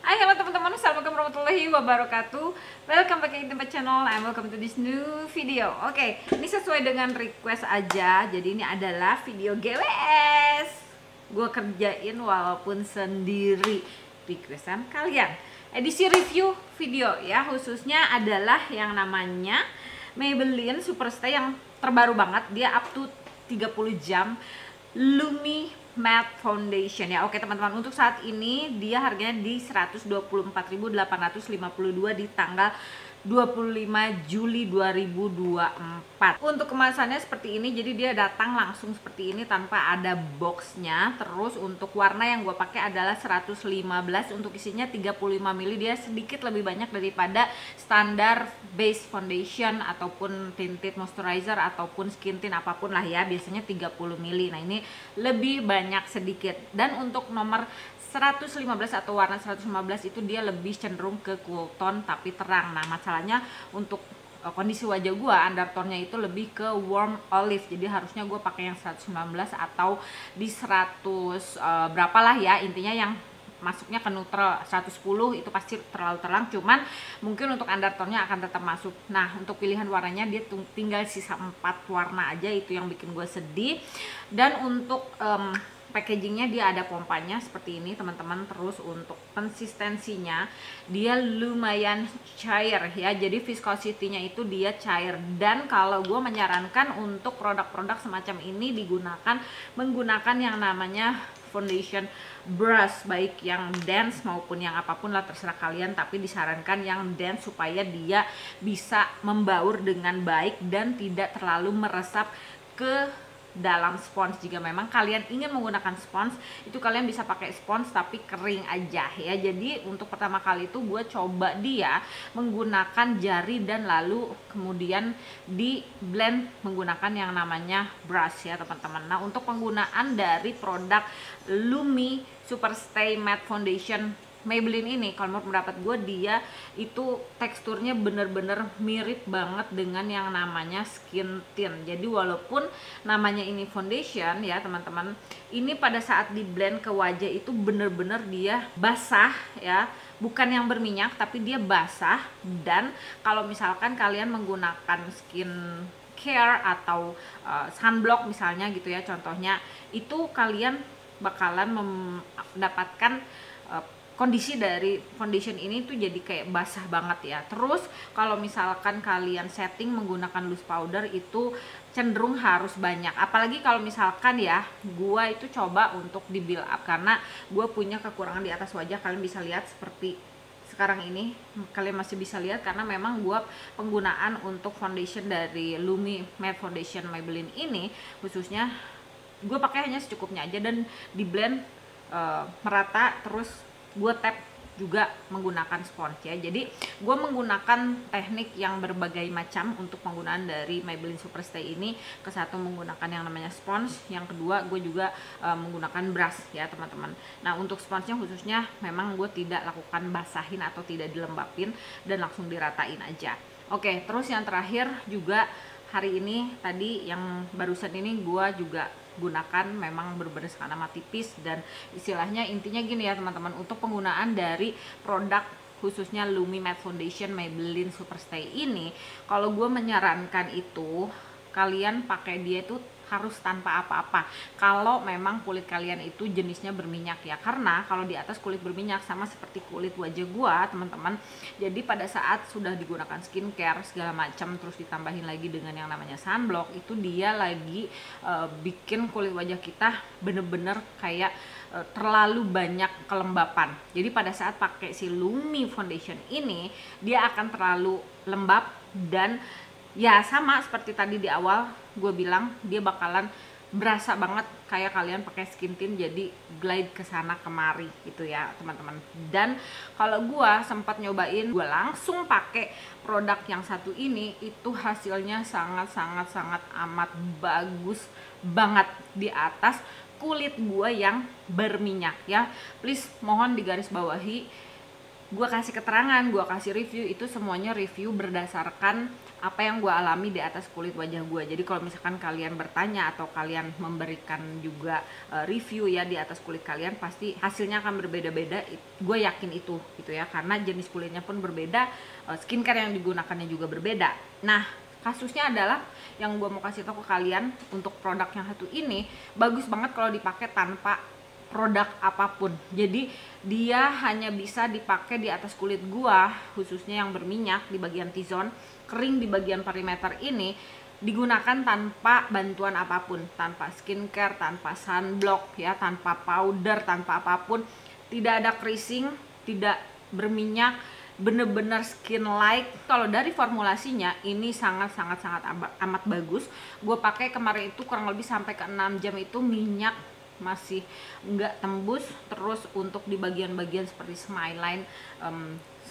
Hai, halo teman-teman, assalamualaikum warahmatullahi wabarakatuh. Welcome back to my channel and welcome to this new video. Oke, ini sesuai dengan request aja. Jadi ini adalah video GWS. Gue kerjain walaupun sendiri, requestan kalian. Edisi review video ya, khususnya adalah yang namanya Maybelline Superstay yang terbaru banget. Dia up to 30 jam Lumi Matte Foundation ya. Oke teman-teman, untuk saat ini dia harganya di 124.852 di tanggal 25 Juli 2024. Untuk kemasannya seperti ini, jadi dia datang langsung seperti ini tanpa ada boxnya. Terus untuk warna yang gue pakai adalah 115, untuk isinya 35 ml. Dia sedikit lebih banyak daripada standar base foundation ataupun tinted moisturizer ataupun skin tint apapun lah ya, biasanya 30 ml. Nah ini lebih banyak sedikit. Dan untuk nomor 115 atau warna 115 itu dia lebih cenderung ke cool tone tapi terang. Nah masalahnya untuk kondisi wajah gua undertone-nya itu lebih ke warm olive, jadi harusnya gue pakai yang 119 atau di 100 berapa lah ya, intinya yang masuknya ke neutral 110 itu pasti terlalu terang, cuman mungkin untuk undertone-nya akan tetap masuk. Nah untuk pilihan warnanya dia tinggal sisa 4 warna aja, itu yang bikin gue sedih. Dan untuk packagingnya dia ada pompanya seperti ini teman-teman. Terus untuk konsistensinya dia lumayan cair ya, jadi viscosity-nya itu dia cair. Dan kalau gue menyarankan untuk produk-produk semacam ini menggunakan yang namanya foundation brush, baik yang dense maupun yang apapun lah, terserah kalian, tapi disarankan yang dense supaya dia bisa membaur dengan baik dan tidak terlalu meresap ke dalam spons. Jika memang kalian ingin menggunakan spons, itu kalian bisa pakai spons tapi kering aja ya. Jadi untuk pertama kali itu gue coba dia menggunakan jari dan lalu kemudian di blend menggunakan yang namanya brush ya teman-teman. Nah untuk penggunaan dari produk Lumi Superstay Matte Foundation Maybelline ini, kalau menurut pendapat gue, dia itu teksturnya bener-bener mirip banget dengan yang namanya skin tint. Jadi walaupun namanya ini foundation ya teman-teman, ini pada saat di blend ke wajah itu bener-bener dia basah ya, bukan yang berminyak tapi dia basah. Dan kalau misalkan kalian menggunakan skin care atau sunblock misalnya gitu ya contohnya, itu kalian bakalan mendapatkan kondisi dari foundation ini tuh jadi kayak basah banget ya. Terus kalau misalkan kalian setting menggunakan loose powder itu cenderung harus banyak, apalagi kalau misalkan ya gua itu coba untuk di build up karena gua punya kekurangan di atas wajah. Kalian bisa lihat seperti sekarang ini, kalian masih bisa lihat karena memang gua penggunaan untuk foundation dari Lumi Matte Foundation Maybelline ini khususnya gue pakai hanya secukupnya aja dan di blend merata. Terus gue tap juga menggunakan spons ya. Jadi gue menggunakan teknik yang berbagai macam untuk penggunaan dari Maybelline Superstay ini. Kesatu menggunakan yang namanya spons, yang kedua gue juga menggunakan brush ya teman-teman. Nah untuk sponsnya khususnya memang gue tidak lakukan basahin atau tidak dilembapin dan langsung diratain aja. Oke, terus yang terakhir juga hari ini tadi yang barusan ini gue juga gunakan memang bener-bener sangat amat tipis. Dan istilahnya intinya gini ya teman-teman, untuk penggunaan dari produk khususnya Lumi Matte Foundation Maybelline Superstay ini, kalau gue menyarankan itu kalian pakai dia itu harus tanpa apa-apa kalau memang kulit kalian itu jenisnya berminyak ya. Karena kalau di atas kulit berminyak sama seperti kulit wajah gua teman-teman, jadi pada saat sudah digunakan skincare segala macam terus ditambahin lagi dengan yang namanya sunblock, itu dia lagi bikin kulit wajah kita bener-bener kayak terlalu banyak kelembapan. Jadi pada saat pakai si Lumi Foundation ini dia akan terlalu lembab dan ya sama seperti tadi di awal gue bilang, dia bakalan berasa banget kayak kalian pakai skin tint, jadi glide ke sana kemari gitu ya teman-teman. Dan kalau gue sempat nyobain, gue langsung pakai produk yang satu ini, itu hasilnya sangat amat bagus banget di atas kulit gue yang berminyak ya. Please mohon digarisbawahi, gue kasih keterangan, gue kasih review, itu semuanya review berdasarkan apa yang gue alami di atas kulit wajah gue. Jadi kalau misalkan kalian bertanya atau kalian memberikan juga review ya di atas kulit kalian, pasti hasilnya akan berbeda-beda. Gue yakin itu gitu ya, karena jenis kulitnya pun berbeda, skincare yang digunakannya juga berbeda. Nah, kasusnya adalah yang gue mau kasih tahu ke kalian untuk produk yang satu ini bagus banget kalau dipakai tanpa produk apapun. Jadi dia hanya bisa dipakai di atas kulit gua, khususnya yang berminyak di bagian T-zone, kering di bagian perimeter ini, digunakan tanpa bantuan apapun, tanpa skincare, tanpa sunblock ya, tanpa powder, tanpa apapun. Tidak ada creasing, tidak berminyak, bener-bener skin like. Kalau dari formulasinya ini sangat amat bagus. Gue pakai kemarin itu kurang lebih sampai ke 6 jam itu minyak masih nggak tembus. Terus untuk di bagian-bagian seperti smile line,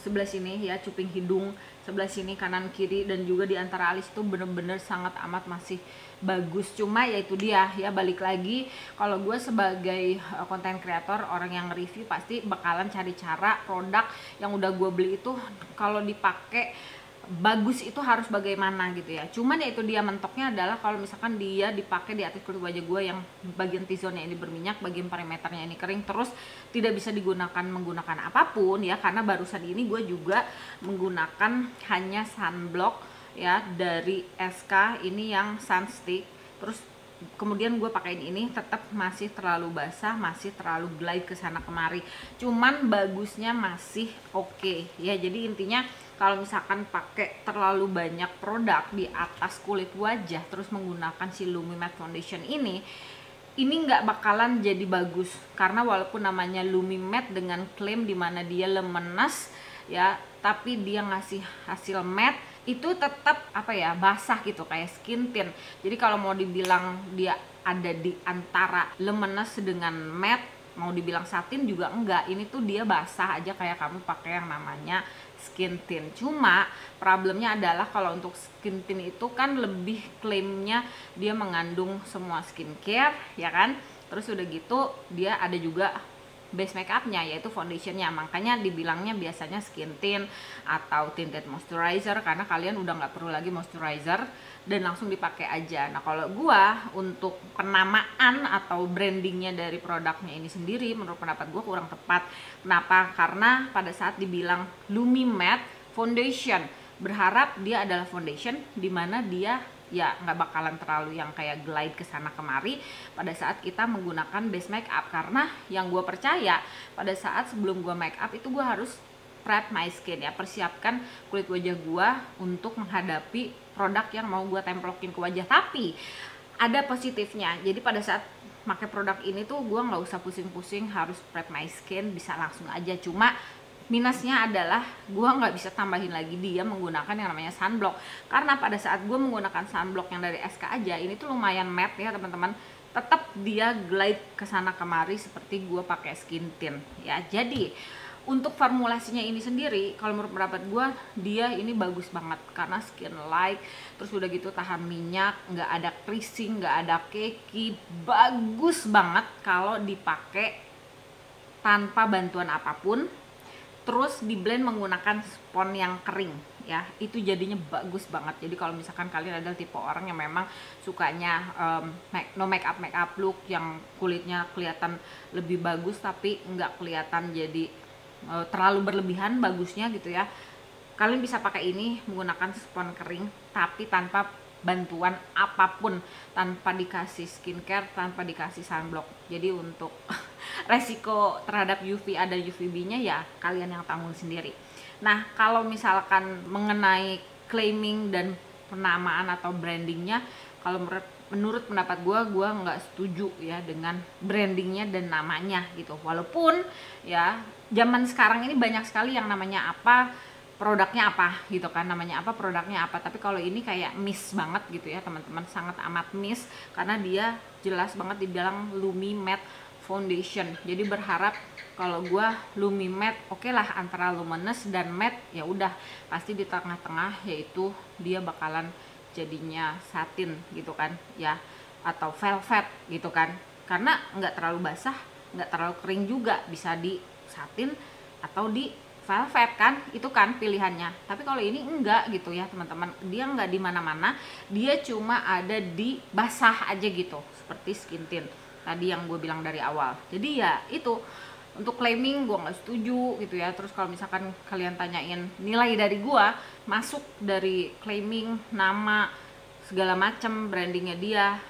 sebelah sini ya, cuping hidung sebelah sini kanan kiri, dan juga di antara alis itu bener-bener sangat amat masih bagus. Cuma ya itu dia ya, balik lagi, kalau gue sebagai konten kreator, orang yang review pasti bakalan cari cara produk yang udah gue beli itu kalau dipakai bagus itu harus bagaimana gitu ya. Cuman ya itu dia, mentoknya adalah kalau misalkan dia dipakai di atas kulit wajah gue yang bagian T-zone-nya ini berminyak, bagian perimeternya ini kering, terus tidak bisa digunakan menggunakan apapun ya, karena barusan ini gue juga menggunakan hanya sunblock ya dari SK ini yang sunstick. Terus kemudian gue pakein ini, tetap masih terlalu basah, masih terlalu glide ke sana kemari. Cuman bagusnya masih oke ya. Jadi intinya kalau misalkan pakai terlalu banyak produk di atas kulit wajah terus menggunakan si Lumi Matte Foundation ini nggak bakalan jadi bagus. Karena walaupun namanya Lumi Matte dengan klaim dimana dia luminous ya, tapi dia ngasih hasil matte itu tetap apa ya, basah gitu kayak skin tint. Jadi kalau mau dibilang dia ada di antara luminous dengan matte, mau dibilang satin juga enggak. Ini tuh dia basah aja kayak kamu pakai yang namanya skin tint. Cuma problemnya adalah kalau untuk skin tint itu kan lebih klaimnya dia mengandung semua skincare ya kan. Terus udah gitu dia ada juga base makeupnya, yaitu foundationnya. Makanya dibilangnya biasanya skin tint atau tinted moisturizer, karena kalian udah nggak perlu lagi moisturizer dan langsung dipakai aja. Nah kalau gua untuk penamaan atau brandingnya dari produknya ini sendiri, menurut pendapat gua kurang tepat. Kenapa? Karena pada saat dibilang Lumi Matte Foundation, berharap dia adalah foundation dimana dia ya nggak bakalan terlalu yang kayak glide ke sana kemari pada saat kita menggunakan base makeup. Karena yang gue percaya pada saat sebelum gue makeup itu gue harus prep my skin ya, persiapkan kulit wajah gue untuk menghadapi produk yang mau gue templokin ke wajah. Tapi ada positifnya, jadi pada saat pakai produk ini tuh gue nggak usah pusing-pusing harus prep my skin, bisa langsung aja. Cuma minusnya adalah gue nggak bisa tambahin lagi dia menggunakan yang namanya sunblock, karena pada saat gue menggunakan sunblock yang dari SK aja ini tuh lumayan matte ya teman-teman, tetap dia glide kesana kemari seperti gue pakai skin tint ya. Jadi untuk formulasinya ini sendiri kalau menurut pendapat gue dia ini bagus banget karena skin like, terus udah gitu tahan minyak, nggak ada creasing, nggak ada keki, bagus banget kalau dipakai tanpa bantuan apapun. Terus di blend menggunakan spons yang kering ya, itu jadinya bagus banget. Jadi kalau misalkan kalian adalah tipe orang yang memang sukanya no make up look yang kulitnya kelihatan lebih bagus tapi nggak kelihatan jadi terlalu berlebihan bagusnya gitu ya, kalian bisa pakai ini menggunakan spons kering tapi tanpa bantuan apapun, tanpa dikasih skincare, tanpa dikasih sunblock. Jadi untuk resiko terhadap UVA dan UVB-nya ya kalian yang tanggung sendiri. Nah kalau misalkan mengenai claiming dan penamaan atau brandingnya, kalau menurut pendapat gue nggak setuju ya dengan brandingnya dan namanya gitu. Walaupun ya zaman sekarang ini banyak sekali yang namanya apa, produknya apa gitu kan, namanya apa, produknya apa. Tapi kalau ini kayak miss banget gitu ya teman-teman, sangat amat miss karena dia jelas banget dibilang Lumi Matte Foundation. Jadi berharap kalau gua Lumi Matte oke lah antara luminous dan matte, ya udah pasti di tengah-tengah yaitu dia bakalan jadinya satin gitu kan ya, atau velvet gitu kan, karena nggak terlalu basah nggak terlalu kering juga, bisa di satin atau di velvet kan, itu kan pilihannya. Tapi kalau ini enggak gitu ya teman-teman, dia enggak di mana-mana, dia cuma ada di basah aja gitu, seperti skin tint tadi yang gue bilang dari awal. Jadi ya itu, untuk claiming gue nggak setuju gitu ya. Terus kalau misalkan kalian tanyain nilai dari gue, masuk dari claiming, nama, segala macam brandingnya dia,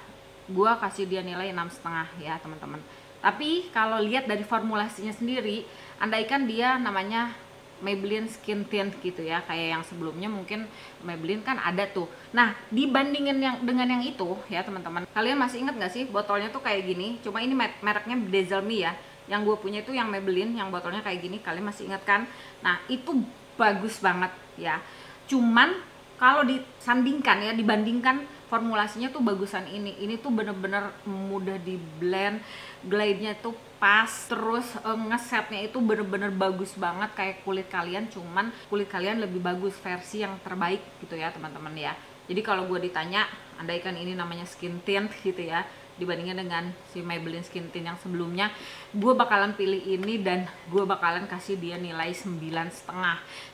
gue kasih dia nilai 6,5 ya teman-teman. Tapi kalau lihat dari formulasinya sendiri, andaikan dia namanya Maybelline Skin Tint gitu ya, kayak yang sebelumnya mungkin Maybelline kan ada tuh. Nah, dibandingin dengan yang itu ya teman-teman, kalian masih ingat nggak sih botolnya tuh kayak gini? Cuma ini mereknya Dazzle Me ya. Yang gue punya itu yang Maybelline, yang botolnya kayak gini, kalian masih ingat kan? Nah, itu bagus banget ya. Cuman kalau disandingkan ya, dibandingkan formulasinya tuh bagusan ini tuh bener-bener mudah di blend, glide-nya tuh pas, terus ngesetnya itu bener-bener bagus banget kayak kulit kalian, cuman kulit kalian lebih bagus versi yang terbaik gitu ya teman-teman ya. Jadi kalau gue ditanya, andaikan ini namanya skin tint gitu ya, dibandingkan dengan si Maybelline Skin Tint yang sebelumnya, gue bakalan pilih ini dan gue bakalan kasih dia nilai 9,5.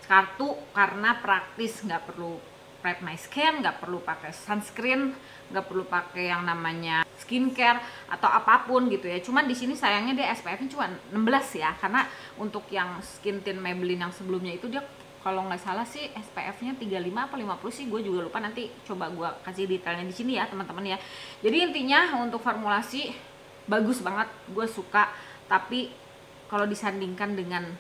Satu, karena praktis, nggak perlu prep my skin, nggak perlu pakai sunscreen, nggak perlu pakai yang namanya skincare atau apapun gitu ya. Cuman di sini sayangnya dia SPF-nya cuma 16 ya, karena untuk yang skin tint Maybelline yang sebelumnya itu dia kalau nggak salah sih SPF-nya 35 apa 50 sih, gue juga lupa, nanti coba gue kasih detailnya di sini ya teman-teman ya. Jadi intinya untuk formulasi bagus banget, gue suka, tapi kalau disandingkan dengan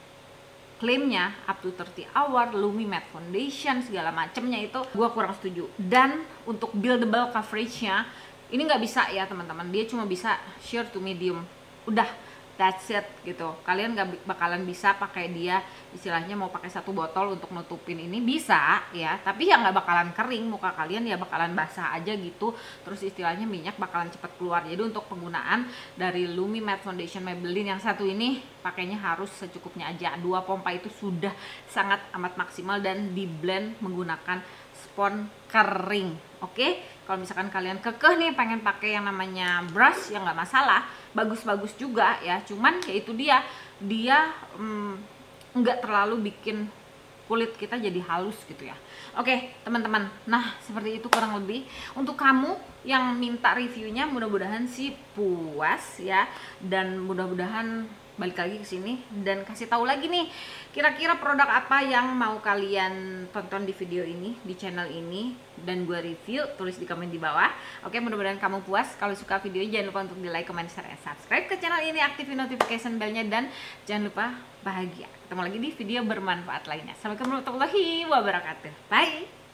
klaimnya up to 30 hour, Lumi Matte Foundation, segala macemnya itu gue kurang setuju. Dan untuk buildable coveragenya ini nggak bisa ya teman-teman, dia cuma bisa sheer to medium, udah that's it gitu. Kalian nggak bakalan bisa pakai dia, istilahnya mau pakai satu botol untuk nutupin ini bisa ya, tapi ya nggak bakalan kering, muka kalian ya bakalan basah aja gitu. Terus istilahnya minyak bakalan cepet keluar. Jadi untuk penggunaan dari Lumi Matte Foundation Maybelline yang satu ini, pakainya harus secukupnya aja. 2 pompa itu sudah sangat amat maksimal dan di blend menggunakan spons kering. Oke, kalau misalkan kalian kekeh nih pengen pakai yang namanya brush, ya nggak masalah, bagus-bagus juga ya. Cuman ya itu dia nggak terlalu bikin kulit kita jadi halus gitu ya. Oke teman-teman, nah seperti itu kurang lebih untuk kamu yang minta reviewnya. Mudah-mudahan sih puas ya, dan mudah-mudahan balik lagi ke sini dan kasih tahu lagi nih kira-kira produk apa yang mau kalian tonton di video ini, di channel ini, dan gue review. Tulis di komen di bawah. Oke, mudah-mudahan kamu puas. Kalau suka videonya jangan lupa untuk di like, comment, share, dan subscribe ke channel ini, aktifin notification bellnya, dan jangan lupa bahagia. Ketemu lagi di video bermanfaat lainnya. Assalamualaikum warahmatullahi wabarakatuh. Bye.